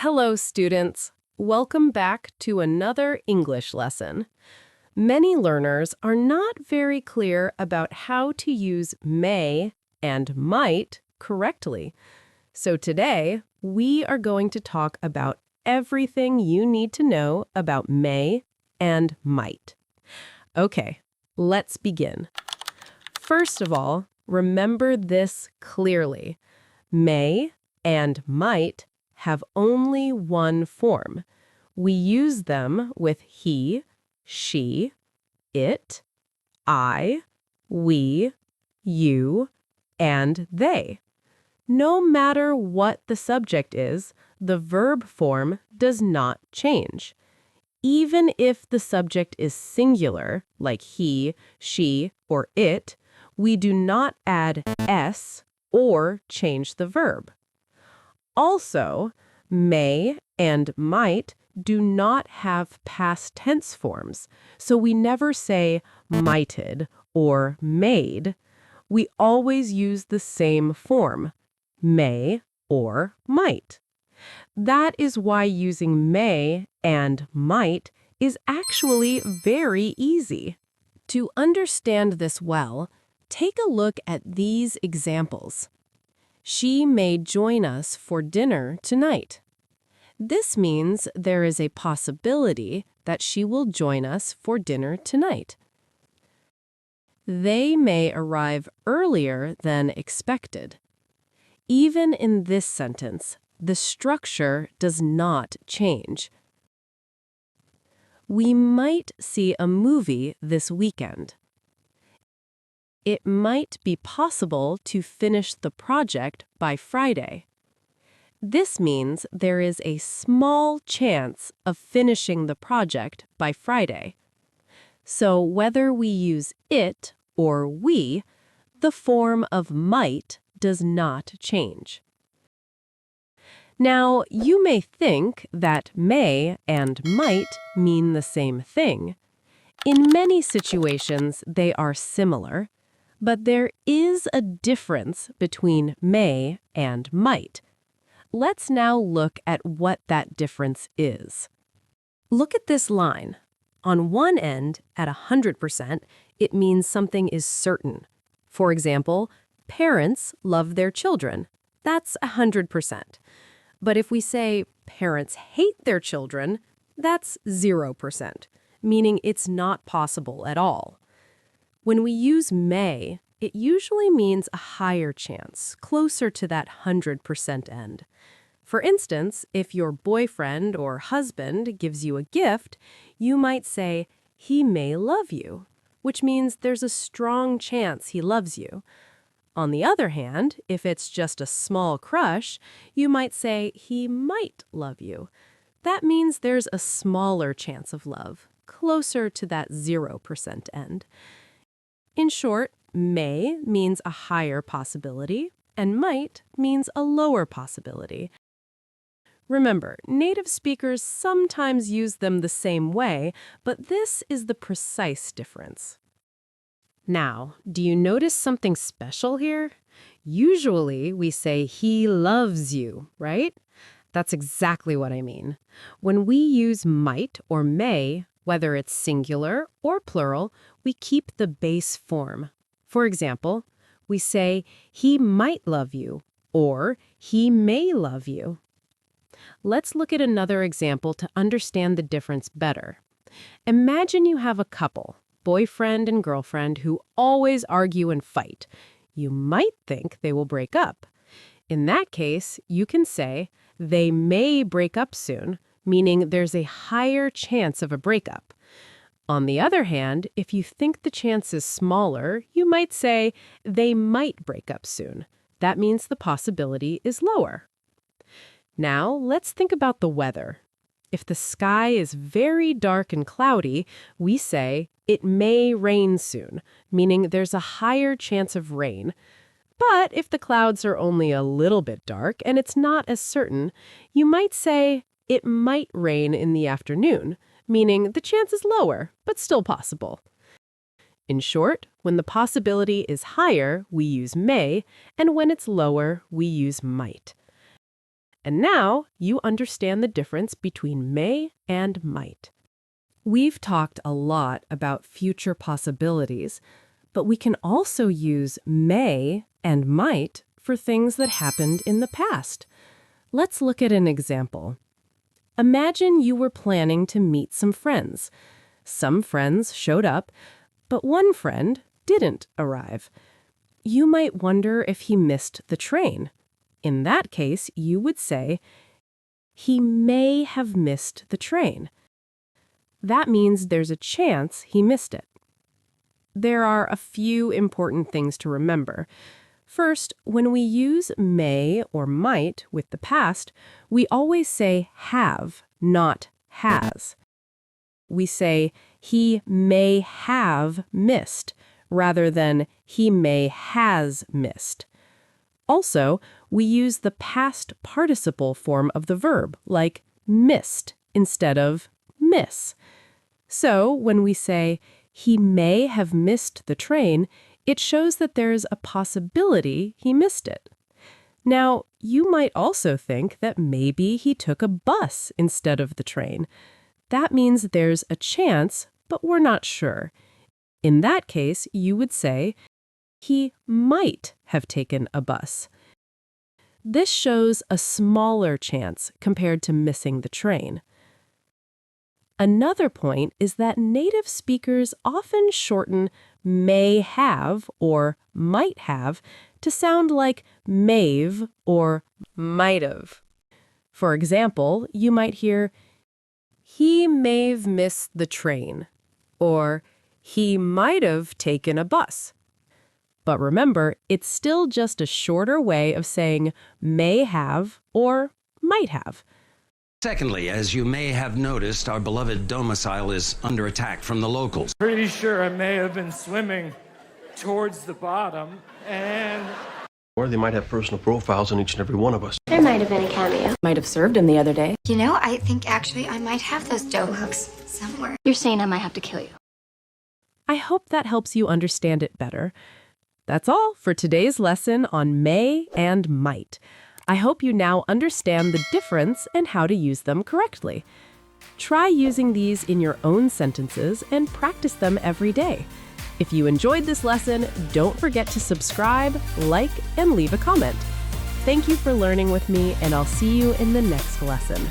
Hello, students. Welcome back to another English lesson. Many learners are not very clear about how to use may and might correctly. So today, we are going to talk about everything you need to know about may and might. Okay, let's begin. First of all, remember this clearly. May and might have only one form. We use them with he, she, it, I, we, you, and they. No matter what the subject is, the verb form does not change. Even if the subject is singular, like he, she, or it, we do not add s or change the verb. Also, may and might do not have past tense forms, so we never say mighted or made. We always use the same form, may or might. That is why using may and might is actually very easy. To understand this well, take a look at these examples. She may join us for dinner tonight. This means there is a possibility that she will join us for dinner tonight. They may arrive earlier than expected. Even in this sentence, the structure does not change. We might see a movie this weekend. It might be possible to finish the project by Friday. This means there is a small chance of finishing the project by Friday. So whether we use it or we, the form of might does not change. Now, you may think that may and might mean the same thing. In many situations, they are similar. But there is a difference between may and might. Let's now look at what that difference is. Look at this line. On one end, at 100%, it means something is certain. For example, parents love their children. That's 100%. But if we say parents hate their children, that's 0%, meaning it's not possible at all. When we use may, it usually means a higher chance, closer to that 100% end. For instance, if your boyfriend or husband gives you a gift, you might say, he may love you, which means there's a strong chance he loves you. On the other hand, if it's just a small crush, you might say, he might love you. That means there's a smaller chance of love, closer to that 0% end. In short, may means a higher possibility, and might means a lower possibility. Remember, native speakers sometimes use them the same way, but this is the precise difference. Now, do you notice something special here? Usually, we say, he loves you, right? That's exactly what I mean. When we use might or may, whether it's singular or plural, we keep the base form. For example, we say, he might love you, or he may love you. Let's look at another example to understand the difference better. Imagine you have a couple, boyfriend and girlfriend, who always argue and fight. You might think they will break up. In that case, you can say, they may break up soon, meaning there's a higher chance of a breakup. On the other hand, if you think the chance is smaller, you might say, they might break up soon. That means the possibility is lower. Now, let's think about the weather. If the sky is very dark and cloudy, we say, it may rain soon, meaning there's a higher chance of rain. But if the clouds are only a little bit dark and it's not as certain, you might say, it might rain in the afternoon, meaning the chance is lower, but still possible. In short, when the possibility is higher, we use may, and when it's lower, we use might. And now you understand the difference between may and might. We've talked a lot about future possibilities, but we can also use may and might for things that happened in the past. Let's look at an example. Imagine you were planning to meet some friends. Some friends showed up, but one friend didn't arrive. You might wonder if he missed the train. In that case, you would say, he may have missed the train. That means there's a chance he missed it. There are a few important things to remember. First, when we use may or might with the past, we always say have, not has. We say he may have missed rather than he may has missed. Also, we use the past participle form of the verb, like missed instead of miss. So when we say he may have missed the train, it shows that there's a possibility he missed it. Now, you might also think that maybe he took a bus instead of the train. That means there's a chance, but we're not sure. In that case, you would say, he might have taken a bus. This shows a smaller chance compared to missing the train. Another point is that native speakers often shorten may have or might have to sound like may've or might've. For example, you might hear, he may've missed the train, or he might have taken a bus. But remember, it's still just a shorter way of saying may have or might have. Secondly, as you may have noticed, our beloved domicile is under attack from the locals. Pretty sure I may have been swimming towards the bottom, and... Or they might have personal profiles on each and every one of us. There might have been a cameo. Might have served him the other day. You know, I think actually I might have those dough hooks somewhere. You're saying I might have to kill you. I hope that helps you understand it better. That's all for today's lesson on may and might. I hope you now understand the difference and how to use them correctly. Try using these in your own sentences and practice them every day. If you enjoyed this lesson, don't forget to subscribe, like, and leave a comment. Thank you for learning with me, and I'll see you in the next lesson.